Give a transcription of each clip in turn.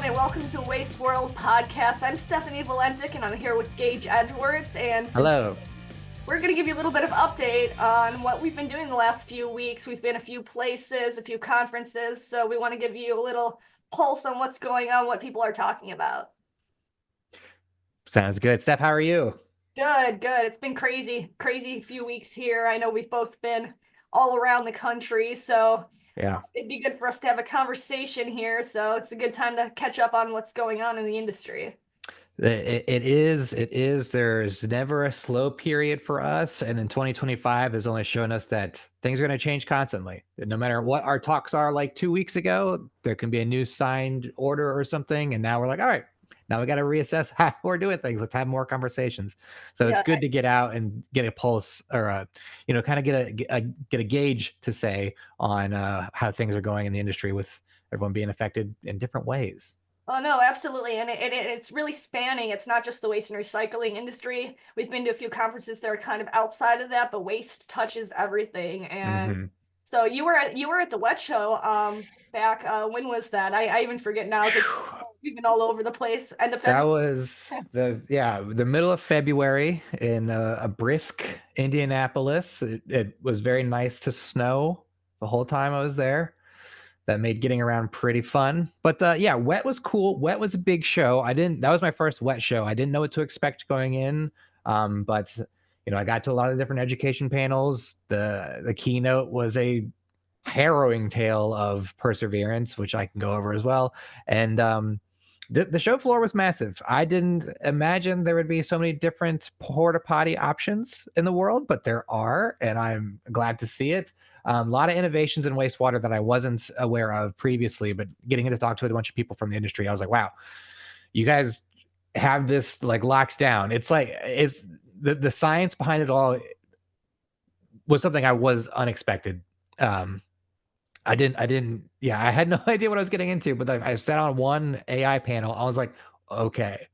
everyone, and welcome to Waste World Podcast. I'm Stephanie Valentic, and I'm here with Gage Edwards. And Hello. we're going to give you a little bit of update on what we've been doing the last few weeks. We've been a few places, a few conferences, so we want to give you a little pulse on what's going on, what people are talking about. Sounds good. Steph, how are you? Good, good. It's been crazy few weeks here. I know we've both been all around the country, so Yeah. it'd be good for us to have a conversation here. So it's a good time to catch up on what's going on in the industry. It is. There's never a slow period for us. And in 2025 has only shown us that things are going to change constantly. No matter what our talks are like 2 weeks ago, there can be a new signed order or something. And now we're like, all right, now we got to reassess how we're doing things. Let's have more conversations. So it's Yeah, good to get out and get a pulse or, kind of get a gauge to say on how things are going in the industry with everyone being affected in different ways. oh no, absolutely. And it's really spanning. It's not just the waste and recycling industry. We've been to a few conferences that are kind of outside of that, but waste touches everything. And Mm-hmm. so you were at the WWET show back when was that? I even forget now because we've been all over the place. End of That February. was the middle of February in a brisk Indianapolis. It was very nice to snow the whole time I was there. That made getting around pretty fun. But yeah, WET was cool. WET was a big show. That was my first WET show. I didn't know what to expect going in. But I got to a lot of different education panels. The keynote was a harrowing tale of perseverance, which I can go over as well. And the show floor was massive. I didn't imagine there would be so many different porta potty options in the world, but there are, and I'm glad to see it. A lot of innovations in wastewater that I wasn't aware of previously, but getting to talk to a bunch of people from the industry, I was like, wow, you guys have this like locked down. It's the science behind it all was something I was unexpected. Um, yeah, I had no idea what I was getting into, but I sat on one AI panel. I was like, okay,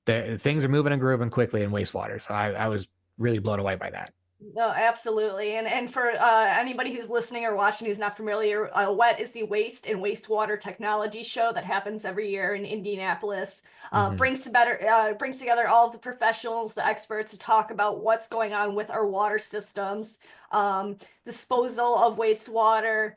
things are moving and grooving quickly in wastewater. So I was really blown away by that. No, absolutely. And for anybody who's listening or watching who's not familiar, WWET is the Waste and Wastewater Technology Show that happens every year in Indianapolis. Mm-hmm. Brings together all of the professionals, the experts to talk about what's going on with our water systems, disposal of wastewater,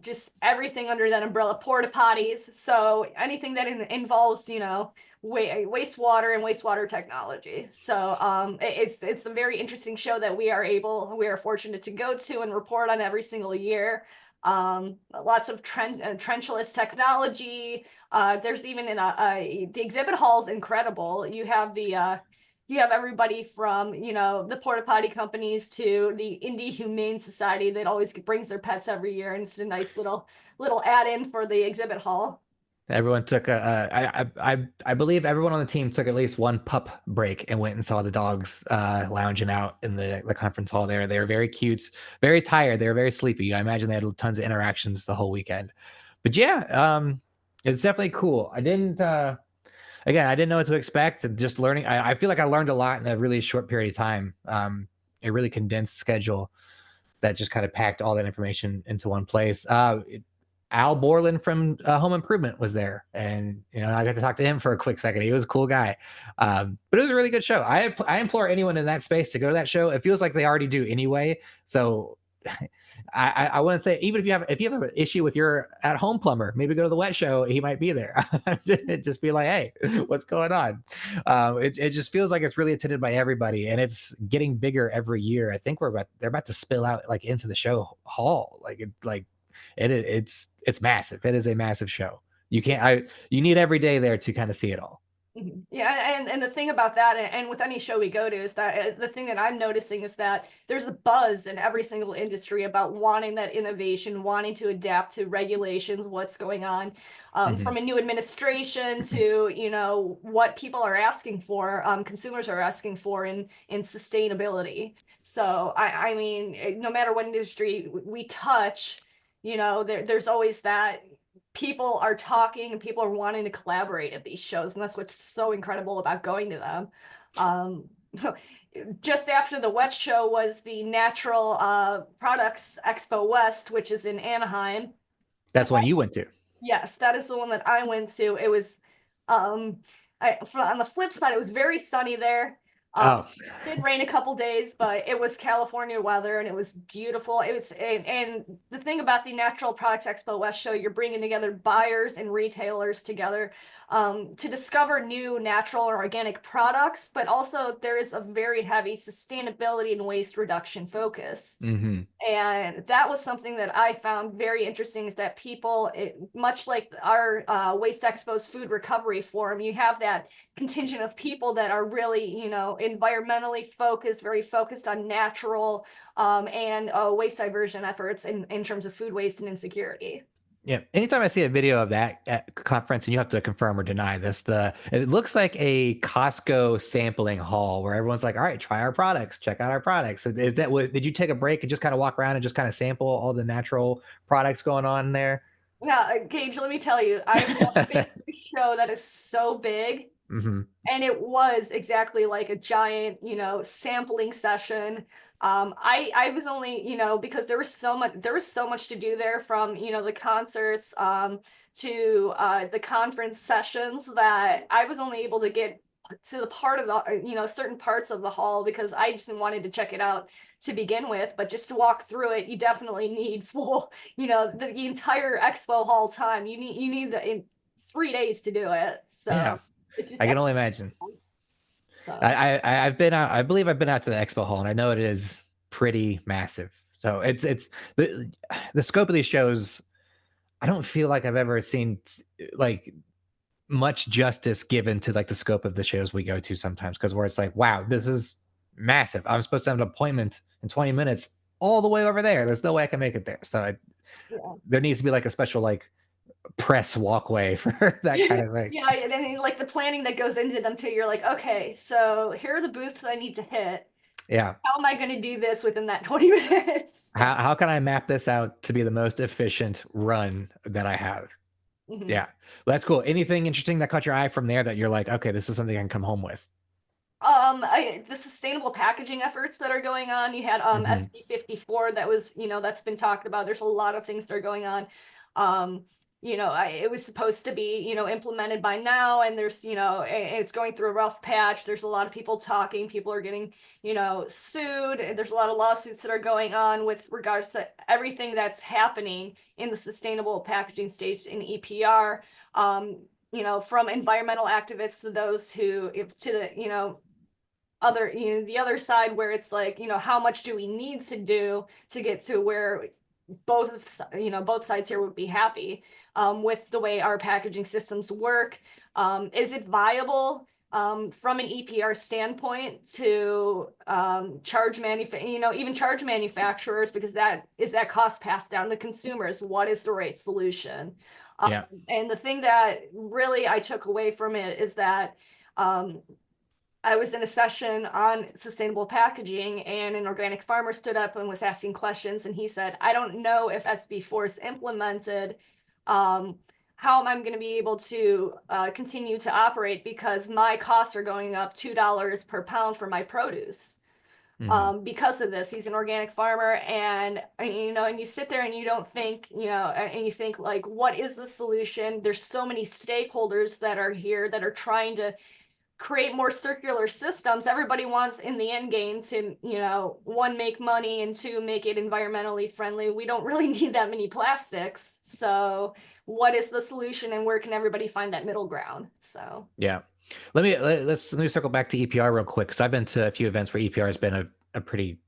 just everything under that umbrella, porta potties. So anything that involves, wastewater and wastewater technology. So it's a very interesting show that we are fortunate to go to and report on every single year. Lots of trenchless technology. There's even the exhibit hall is incredible. You have everybody from the porta potty companies to the Indie Humane Society that always brings their pets every year, and it's a nice little add-in for the exhibit hall. Everyone took I believe everyone on the team took at least one pup break and went and saw the dogs lounging out in the conference hall there. They were very cute, very tired. They were very sleepy. I imagine they had tons of interactions the whole weekend. But yeah, it's definitely cool. I didn't know what to expect, and just learning. I feel like I learned a lot in a really short period of time. A really condensed schedule that just kind of packed all that information into one place. Al Borland from Home Improvement was there, and I got to talk to him for a quick second. He was a cool guy, but it was a really good show. I implore anyone in that space to go to that show. It feels like they already do anyway. So I wouldn't say, even if you have an issue with your at home plumber, maybe go to the WWET show. He might be there. Just be like, hey, what's going on? It just feels like it's really attended by everybody, and it's getting bigger every year. I think they're about to spill out like into the show hall. It's massive. It is a massive show. You need every day there to kind of see it all. Yeah, and the thing about that, and with any show we go to, is that the thing that I'm noticing is that there's a buzz in every single industry about wanting that innovation, wanting to adapt to regulations, what's going on, Mm-hmm. from a new administration to what people are asking for, consumers are asking for in sustainability. So I mean, no matter what industry we touch, there's always that people are talking and people are wanting to collaborate at these shows, and that's what's so incredible about going to them. Um, just after the WWETT show was the Natural Products Expo West, which is in Anaheim. That's when you went to. Yes, that is the one that I went to. It was, on the flip side, it was very sunny there. Oh, It did rain a couple days, but it was California weather and it was beautiful. And the thing about the Natural Products Expo West show, you're bringing together buyers and retailers together to discover new natural or organic products, but also there is a very heavy sustainability and waste reduction focus. mm-hmm. And that was something that I found very interesting is that people, much like our Waste Expo's food recovery forum, you have that contingent of people that are really, environmentally focused, very focused on natural and waste diversion efforts in terms of food waste and insecurity. Yeah. Anytime I see a video of that at conference, and you have to confirm or deny this, it looks like a Costco sampling hall where everyone's like, "All right, try our products, check out our products." So is that what? Did you take a break and just kind of walk around and just kind of sample all the natural products going on there? Yeah, Gage, let me tell you, I've never been to a show that is so big. Hmm. And it was exactly like a giant, sampling session. I was only, because there was so much to do there from, the concerts to the conference sessions that I was only able to get to the part of the, certain parts of the hall because I just wanted to check it out to begin with. But just to walk through it, you definitely need full, the entire expo hall time. You need the in 3 days to do it. Yeah, So it's just I can only imagine. so I've been out. I believe I've been out to the expo hall, and I know it is pretty massive. So it's the scope of these shows. I don't feel like I've ever seen like much justice given to like the scope of the shows we go to sometimes, because where it's like, wow, this is massive. I'm supposed to have an appointment in 20 minutes all the way over there. There's no way I can make it there. So yeah. there needs to be like a special like press walkway for that kind of thing. Yeah, and then like the planning that goes into them too. You're like, okay, so here are the booths I need to hit. Yeah. How am I going to do this within that 20 minutes? So, How can I map this out to be the most efficient run that I have? mhm. Yeah. Well, that's cool. Anything interesting that caught your eye from there that you're like, okay, this is something I can come home with? The sustainable packaging efforts that are going on. You had Hmm. SB54 that was, that's been talked about. There's a lot of things that are going on. Um, it was supposed to be, implemented by now, and there's, it's going through a rough patch. There's a lot of people talking. People are getting, sued. There's a lot of lawsuits that are going on with regards to everything that's happening in the sustainable packaging stage in EPR. From environmental activists to those who, if to the, the other side where it's like, how much do we need to do to get to where both sides here would be happy with the way our packaging systems work. Is it viable from an EPR standpoint to even charge manufacturers, because that cost passed down to consumers? What is the right solution? Um, Yeah. and the thing that really I took away from it is that um, I was in a session on sustainable packaging, and an organic farmer stood up and was asking questions. And he said, I don't know if SB4 is implemented. Um, how am I going to be able to continue to operate because my costs are going up $2 per pound for my produce? Hmm. Because of this, he's an organic farmer, and and you sit there and you don't think, and you think like, what is the solution? There's so many stakeholders that are here that are trying to create more circular systems. Everybody wants in the end game to, one, make money, and two, make it environmentally friendly. We don't really need that many plastics. So what is the solution, and where can everybody find that middle ground? So Yeah. Let me circle back to EPR real quick, because I've been to a few events where EPR has been a pretty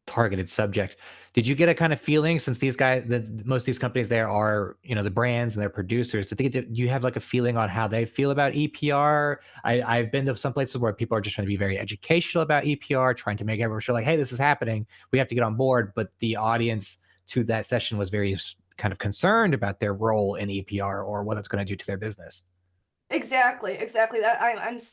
targeted subject. Did you get a kind of feeling, since these guys, most of these companies there are, the brands and their producers? Do you have like a feeling on how they feel about EPR? I've been to some places where people are just trying to be very educational about EPR, trying to make everyone sure like, hey, this is happening. We have to get on board. But the audience to that session was very kind of concerned about their role in EPR or what it's going to do to their business. exactly that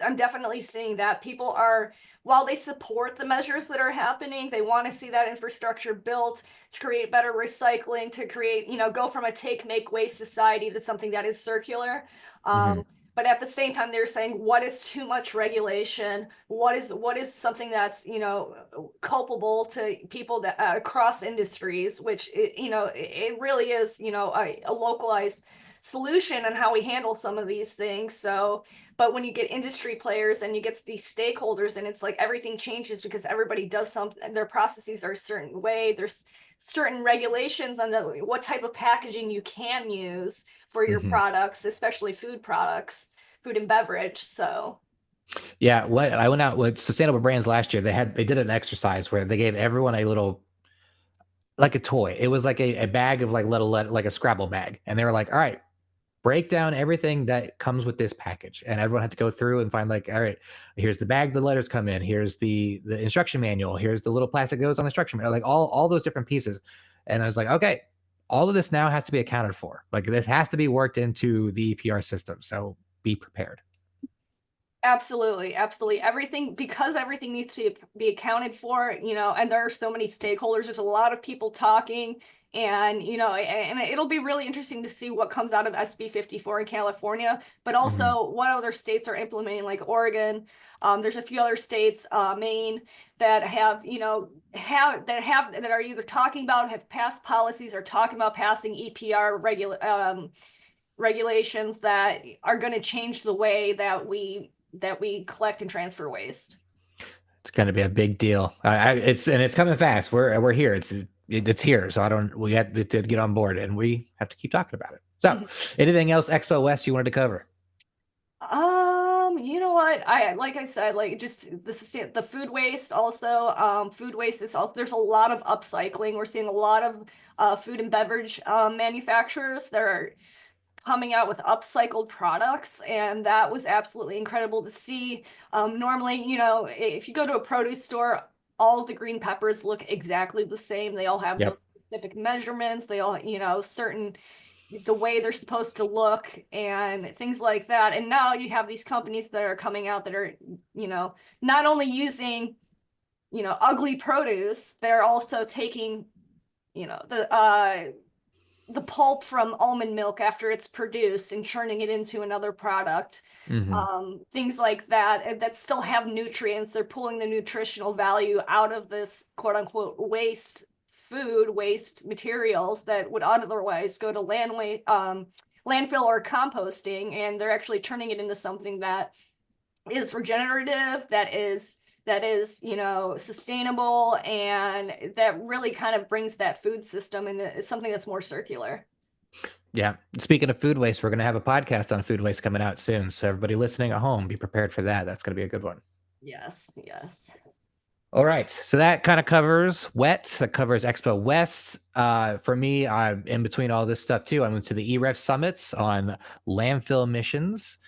I'm definitely seeing that people are, while they support the measures that are happening, they want to see that infrastructure built to create better recycling, to create, go from a take make waste society to something that is circular. Hmm. But at the same time, they're saying, what is too much regulation? What is something that's, culpable to people that across industries, which it really is, a localized solution on how we handle some of these things. So, but when you get industry players and you get these stakeholders, and it's like everything changes because everybody does something, their processes are a certain way. There's certain regulations on what type of packaging you can use for your Mhm. products, especially food products, food and beverage. So, Yeah, what I went out with Sustainable Brands last year. They did an exercise where they gave everyone a little, like a toy. It was like a bag of like a Scrabble bag, and they were like, "All right, break down everything that comes with this package." And everyone had to go through and find, like, all right, here's the bag the letters come in, here's the instruction manual, here's the little plastic that goes on the instruction manual, like all those different pieces. And I was like, okay, all of this now has to be accounted for. Like, this has to be worked into the EPR system. So be prepared. absolutely, absolutely. Everything, because everything needs to be accounted for, and there are so many stakeholders, there's a lot of people talking, and it'll be really interesting to see what comes out of SB 54 in California, but Mhm. also what other states are implementing, like Oregon. There's a few other states, Maine, that that are either talking about, have passed policies, or talking about passing EPR regulations that are going to change the way that we collect and transfer waste. It's going to be a big deal. It's coming fast. We're here. It's here. So I don't. We have to get on board, and we have to keep talking about it. So, anything else, Expo West, you wanted to cover? You know what? I like I said, like just the food waste also. Food waste is also, there's a lot of upcycling. We're seeing a lot of food and beverage manufacturers that are coming out with upcycled products, and that was absolutely incredible to see. Normally, if you go to a produce store, all of the green peppers look exactly the same. They all have Yep. those specific measurements. They all, certain the way they're supposed to look and things like that. And now you have these companies that are coming out that are, not only using, ugly produce, they're also taking, you know, the uh the pulp from almond milk after it's produced and churning it into another product. Hmm. Things like that that still have nutrients. They're pulling the nutritional value out of this quote unquote food waste materials that would otherwise go to landfill or composting, and they're actually turning it into something that is regenerative, that is sustainable, and that really kind of brings that food system into something that's more circular. Yeah. Speaking of food waste, we're going to have a podcast on food waste coming out soon. So everybody listening at home, be prepared for that. That's going to be a good one. Yes, yes. All right. So that kind of covers WET. That covers Expo West. For me, I'm in between all this stuff too. I went to the EREF summits on landfill emissions,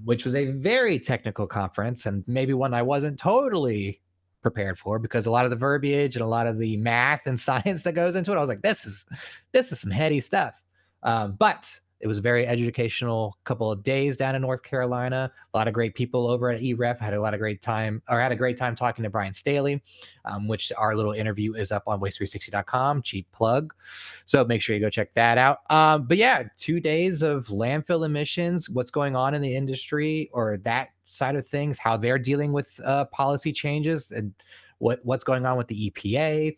which was a very technical conference, and maybe one I wasn't totally prepared for, because a lot of the verbiage and a lot of the math and science that goes into it, I was like, this is some heady stuff. But it was a very educational couple of days down in North Carolina. A lot of great people over at EREF. Had a great time talking to Brian Staley, which our little interview is up on waste360.com. Cheap plug. So make sure you go check that out. But yeah, 2 days of landfill emissions, what's going on in the industry, or that side of things, how they're dealing with policy changes, and what's going on with the EPA,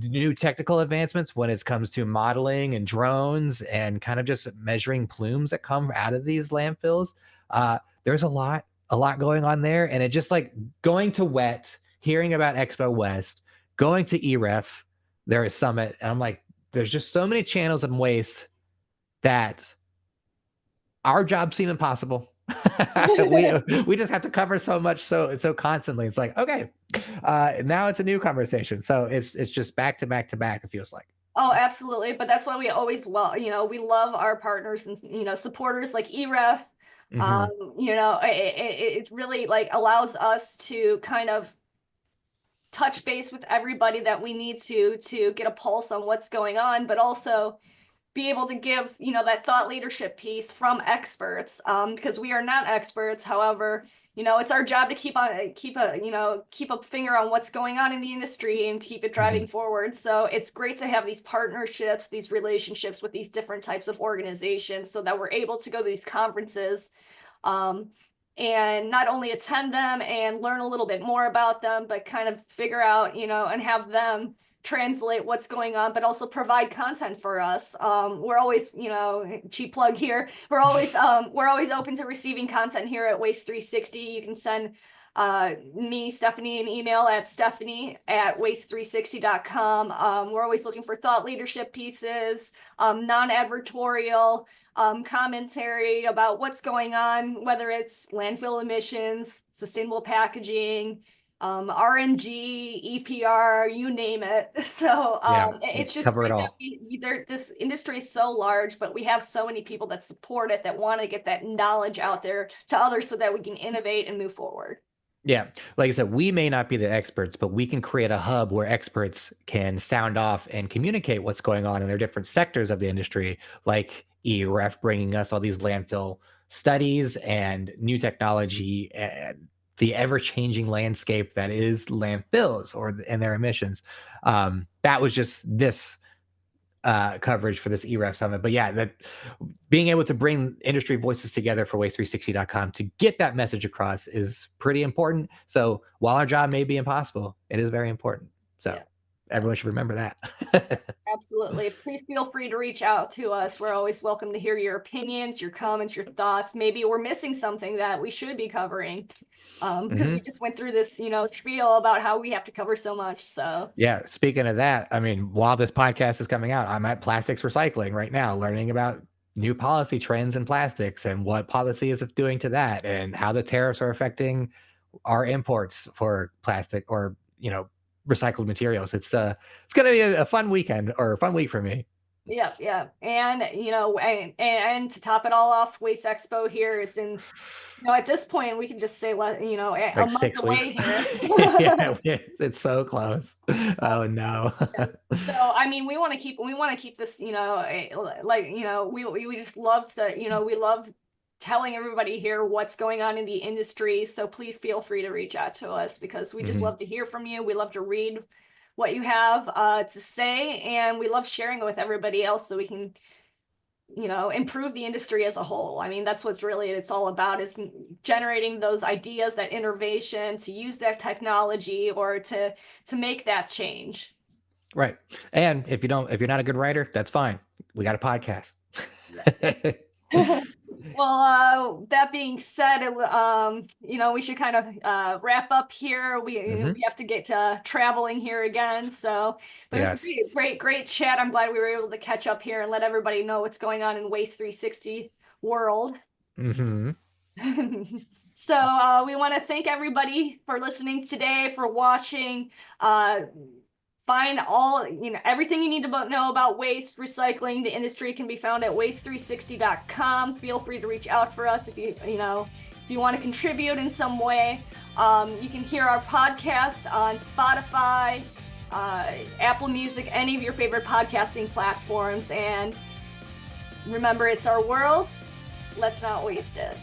new technical advancements when it comes to modeling and drones and kind of just measuring plumes that come out of these landfills. There's a lot going on there. And it just, like, going to WET, hearing about Expo West, going to EREF, there is Summit. And I'm like, there's just so many channels and waste that our jobs seem impossible. we just have to cover so much, so constantly. It's like, okay, now it's a new conversation. So it's just back to back to back. It feels like. Oh, absolutely. But that's why we always love, we love our partners and, supporters like EREF. Hmm. It really like allows us to kind of touch base with everybody that we need to get a pulse on what's going on, but also be able to give that thought leadership piece from experts, because we are not experts. However, it's our job to keep a finger on what's going on in the industry and keep it Hmm. driving forward. So it's great to have these partnerships, these relationships with these different types of organizations, so that we're able to go to these conferences, um, and not only attend them and learn a little bit more about them, but kind of figure out, and have them translate what's going on, but also provide content for us. We're always, you know, cheap plug here. We're always open to receiving content here at Waste 360. You can send me, Stephanie, an email at stephanie@waste360.com. We're always looking for thought leadership pieces, non-advertorial commentary about what's going on, whether it's landfill emissions, sustainable packaging, RNG, EPR, you name it. So it's just cover it great all. that this industry is so large, but we have so many people that support it, that want to get that knowledge out there to others so that we can innovate and move forward. Yeah. Like I said, we may not be the experts, but we can create a hub where experts can sound off and communicate what's going on in their different sectors of the industry, like EREF bringing us all these landfill studies and new technology and the ever-changing landscape that is landfills and their emissions. That was just this coverage for this EREF Summit. But yeah, that being able to bring industry voices together for waste360.com to get that message across is pretty important. So while our job may be impossible, it is very important. So everyone should remember that. Absolutely. Please feel free to reach out to us. We're always welcome to hear your opinions, your comments, your thoughts. Maybe we're missing something that we should be covering, because we just went through this, you know, spiel about how we have to cover so much. So yeah, speaking of that, I mean, while this podcast is coming out, I'm at plastics recycling right now, learning about new policy trends in plastics and what policy is doing to that, and how the tariffs are affecting our imports for plastic or, you know, recycled materials. It's going to be a fun weekend, or a fun week for me. yeah. And, you know, and to top it all off, Waste Expo here is in, you know, at this point, we can just say, you know, a month 6 away weeks. here. Yeah, it's so close. Oh no. So I mean, we want to keep this, you know, like, you know, we just love to, you know, we love telling everybody here what's going on in the industry. So please feel free to reach out to us, because we just love to hear from you. We love to read what you have to say, and we love sharing it with everybody else so we can, you know, improve the industry as a whole. I mean, that's what's really it's all about, is generating those ideas, that innovation, to use that technology, or to make that change. Right. And if you're not a good writer, that's fine. We got a podcast. Well, that being said, you know, we should kind of wrap up here. We have to get to traveling here again. So, but Yes. it's a great chat. I'm glad we were able to catch up here and let everybody know what's going on in Waste 360 world. So we want to thank everybody for listening today, for watching. Find all, you know, everything you need to know about waste, recycling, the industry can be found at waste360.com. Feel free to reach out for us if you want to contribute in some way. You can hear our podcast on Spotify, Apple Music, any of your favorite podcasting platforms. And remember, it's our world. Let's not waste it.